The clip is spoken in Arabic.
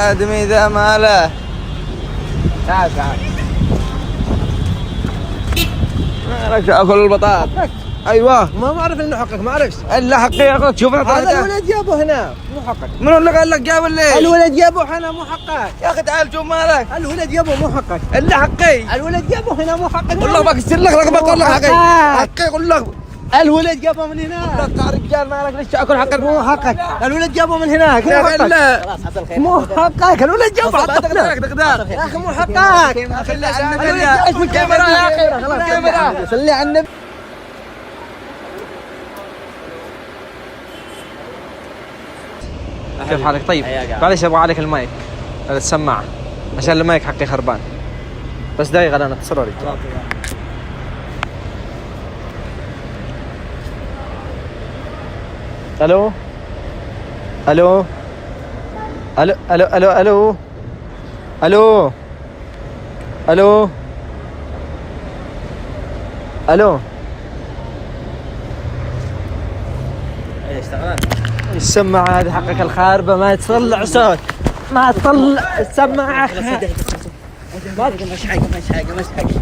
ادمي ذا ماله. تعال تعال. مالك اكل البطاط. ايوه ما اعرف انه حقك، ما عرفت. الا حقي يا اخوك. شوف هذا الولد جابه هنا مو حقك. من اللي قال لك جاب الليل؟ الولد جابه هنا مو حقك يا اخي تعال شوف مالك. الولد جابه مو حقك. الا حقي. الولد جابه هنا مو حقك. قول لك بكسر لك رقبه. قول لك حقي. حقي قول لك. الولد جابه من هنا. لك يا رجال مالك ليش تاكل حقك؟ مو حقك. الولد جابه من هناك. يا اخي لا خلاص حصل خير. مو حقك. الولد جابه تقدر تقدر يا اخي مو حقك. صلي على النبي. ايش بالكاميرا يا اخي؟ خلاص الكاميرا صلي على النبي. كيف حالك؟ طيب معليش ابغى عليك المايك هذا السماعه عشان المايك حقي خربان. بس دقيقه انا اتصل عليك. الو الو الو الو الو الو الو الو الو. السماعة هذه حقك الخاربة ما تطلع صوت، ما تطلع السماعة. مش حاجة مش حاجة.